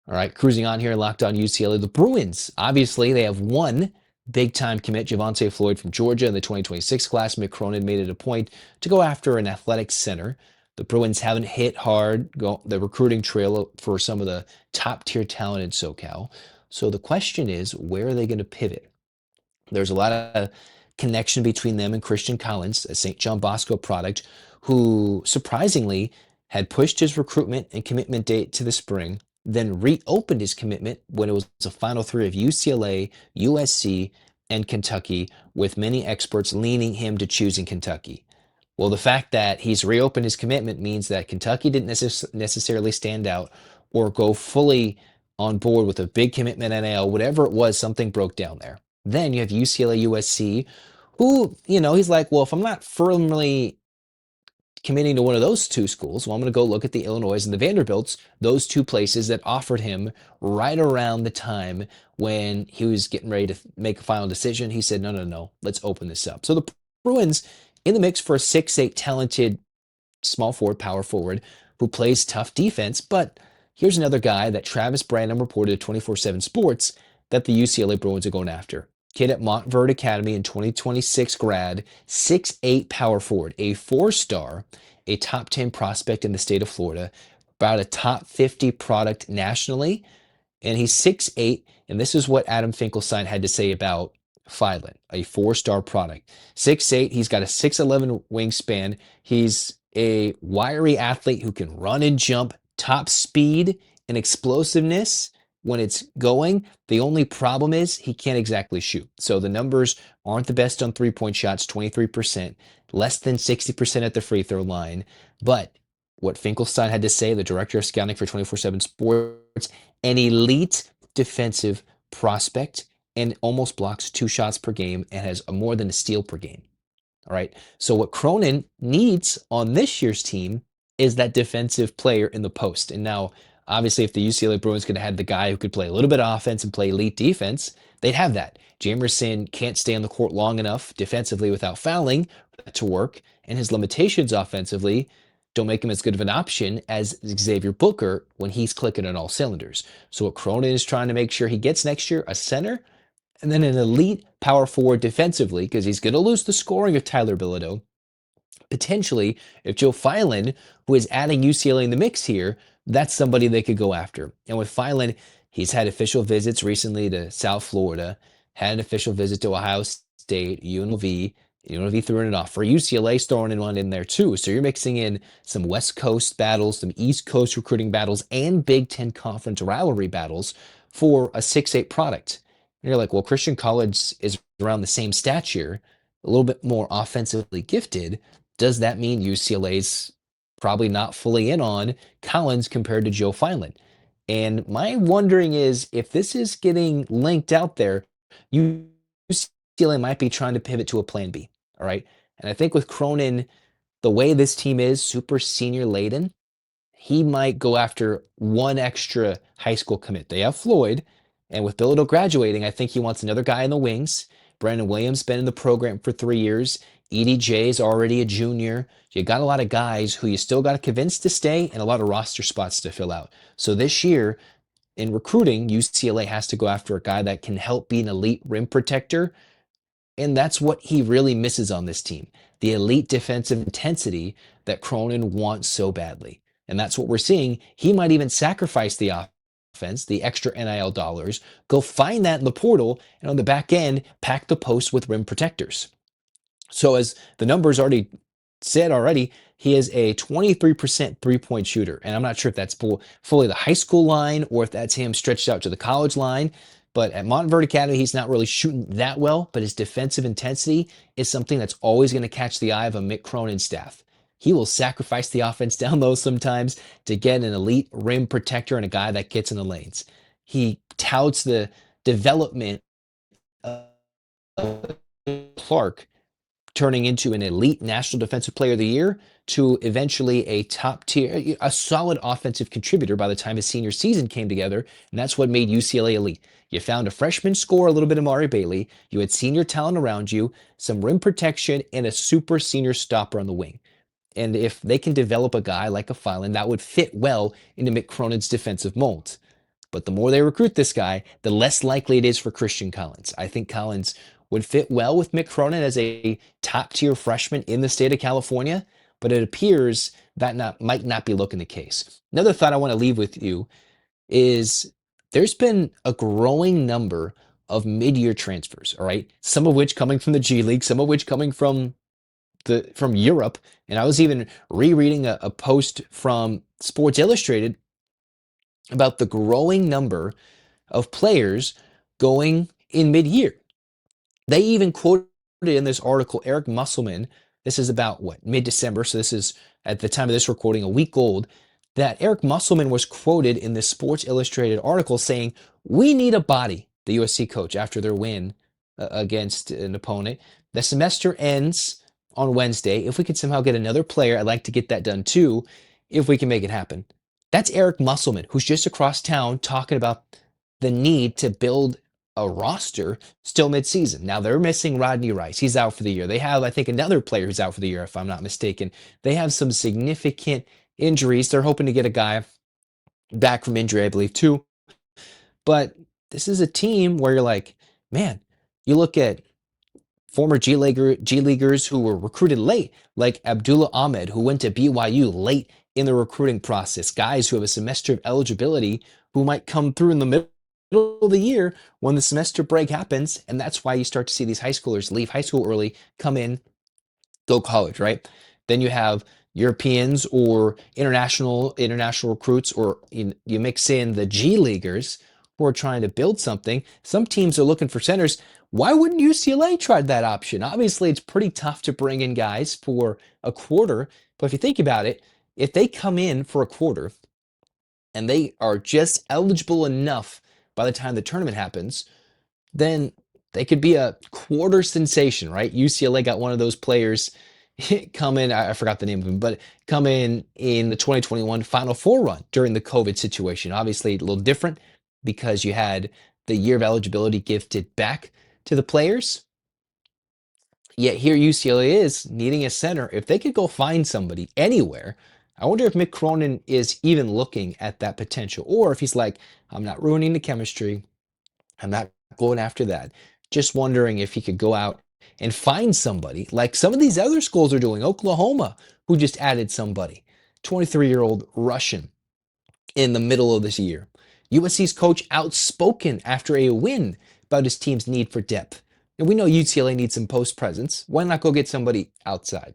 All right, cruising on here, locked on UCLA. The Bruins, obviously, they have one big-time commit, Javonte Floyd from Georgia in the 2026 class. Mick Cronin made it a point to go after an athletic center. The Bruins haven't hit hard the recruiting trail for some of the top-tier talent in SoCal. So the question is, where are they going to pivot? There's a lot of connection between them and Christian Collins, a St. John Bosco product, who surprisingly had pushed his recruitment and commitment date to the spring, then reopened his commitment when it was the final three of UCLA, USC, and Kentucky, with many experts leaning him to choosing Kentucky. Well, the fact that he's reopened his commitment means that Kentucky didn't necessarily stand out or go fully on board with a big commitment NIL, whatever it was, something broke down there. Then you have UCLA, USC, who, he's like, well, if I'm not firmly committing to one of those two schools, well, I'm going to go look at the Illinois and the Vanderbilts, those two places that offered him right around the time when he was getting ready to make a final decision. He said, no, no, no, let's open this up. So the Bruins in the mix for a 6'8 talented small forward, power forward, who plays tough defense. But here's another guy that Travis Branham reported at 24/7 Sports that the UCLA Bruins are going after. Kid at Montverde Academy in 2026 grad, 6'8 power forward, a 4-star, a top 10 prospect in the state of Florida, about a top 50 product nationally. And he's 6'8, and this is what Adam Finkelstein had to say about Filin, a 4-star product. 6'8, he's got a 6'11 wingspan. He's a wiry athlete who can run and jump, top speed and explosiveness when it's going. The only problem is he can't exactly shoot. So the numbers aren't the best on three-point shots, 23%, less than 60% at the free throw line. But what Finkelstein had to say, the director of scouting for 24/7 Sports, an elite defensive prospect and almost blocks 2 shots per game and has more than a steal per game. All right. So what Cronin needs on this year's team is that defensive player in the post. And now, obviously, if the UCLA Bruins could have had the guy who could play a little bit of offense and play elite defense, they'd have that. Jamerson can't stay on the court long enough defensively without fouling to work, and his limitations offensively don't make him as good of an option as Xavier Booker when he's clicking on all cylinders. So what Cronin is trying to make sure he gets next year, a center, and then an elite power forward defensively, because he's going to lose the scoring of Tyler Bilodeau. Potentially, if Joe Filin, who is adding UCLA in the mix here, that's somebody they could go after. And with Filin, he's had official visits recently to South Florida, had an official visit to Ohio State, UNLV. UNLV threw in an offer. UCLA's throwing in one in there too. So you're mixing in some West Coast battles, some East Coast recruiting battles, and Big Ten Conference rivalry battles for a 6'8 product. And you're like, well, Christian Collins is around the same stature, a little bit more offensively gifted. Does that mean UCLA's probably not fully in on Collins compared to Joe Filin? And my wondering is if this is getting linked out there, UCLA might be trying to pivot to a plan B. All right. And I think with Cronin, the way this team is super senior laden, he might go after one extra high school commit. They have Floyd, and with Bilodeau graduating, I think he wants another guy in the wings. Brandon Williams been in the program for 3 years. EDJ is already a junior. You got a lot of guys who you still got to convince to stay and a lot of roster spots to fill out. So this year in recruiting, UCLA has to go after a guy that can help be an elite rim protector. And that's what he really misses on this team, the elite defensive intensity that Cronin wants so badly. And that's what we're seeing. He might even sacrifice the offense, the extra NIL dollars, go find that in the portal, and on the back end, pack the post with rim protectors. So as the numbers already said already, he is a 23% three-point shooter. And I'm not sure if that's fully the high school line or if that's him stretched out to the college line. But at Montverde Academy, he's not really shooting that well, but his defensive intensity is something that's always going to catch the eye of a Mick Cronin staff. He will sacrifice the offense down low sometimes to get an elite rim protector and a guy that gets in the lanes. He touts the development of Clark turning into an elite National Defensive Player of the Year to eventually a top tier, a solid offensive contributor by the time his senior season came together. And that's what made UCLA elite. You found a freshman scorer, a little bit of Amari Bailey. You had senior talent around you, some rim protection, and a super senior stopper on the wing. And if they can develop a guy like a Filin, that would fit well into Mick Cronin's defensive mold. But the more they recruit this guy, the less likely it is for Christian Collins. I think Collins would fit well with Mick Cronin as a top tier freshman in the state of California, but it appears that might not be looking the case. Another thought I want to leave with you is there's been a growing number of mid-year transfers, all right? Some of which coming from the G League, some of which coming from Europe. And I was even rereading a post from Sports Illustrated about the growing number of players going in mid-year. They even quoted in this article Eric Musselman. This is about what, mid-December, so this is at the time of this recording a week old, that Eric Musselman was quoted in this Sports Illustrated article saying, "We need a body," the USC coach, after their win against an opponent. The semester ends on Wednesday. If we could somehow get another player, I'd like to get that done too, if we can make it happen. That's Eric Musselman, who's just across town talking about the need to build a roster still midseason. Now they're missing Rodney Rice. He's out for the year. They have, I think, another player who's out for the year, if I'm not mistaken. They have some significant injuries. They're hoping to get a guy back from injury, I believe, too. But this is a team where you're like, man, you look at former G Leaguers who were recruited late, like Abdullah Ahmed, who went to BYU late in the recruiting process. Guys who have a semester of eligibility who might come through in the middle of the year when the semester break happens. And that's why you start to see these high schoolers leave high school early, come in, go college, right? Then you have Europeans or international recruits, or you mix in the G Leaguers who are trying to build something. Some teams are looking for centers. Why wouldn't UCLA try that option? Obviously, it's pretty tough to bring in guys for a quarter, but if you think about it, if they come in for a quarter and they are just eligible enough by the time the tournament happens, then they could be a quarter sensation, right? UCLA got one of those players come in, I forgot the name of him, but come in the 2021 Final Four run during the COVID situation. Obviously, a little different because you had the year of eligibility gifted back to the players. Yet here UCLA is needing a center. If they could go find somebody anywhere, I wonder if Mick Cronin is even looking at that potential, or if he's like, I'm not ruining the chemistry. I'm not going after that. Just wondering if he could go out and find somebody like some of these other schools are doing. Oklahoma, who just added somebody, 23-year-old Russian in the middle of this year. USC's coach outspoken after a win about his team's need for depth. And we know UCLA needs some post presence. Why not go get somebody outside?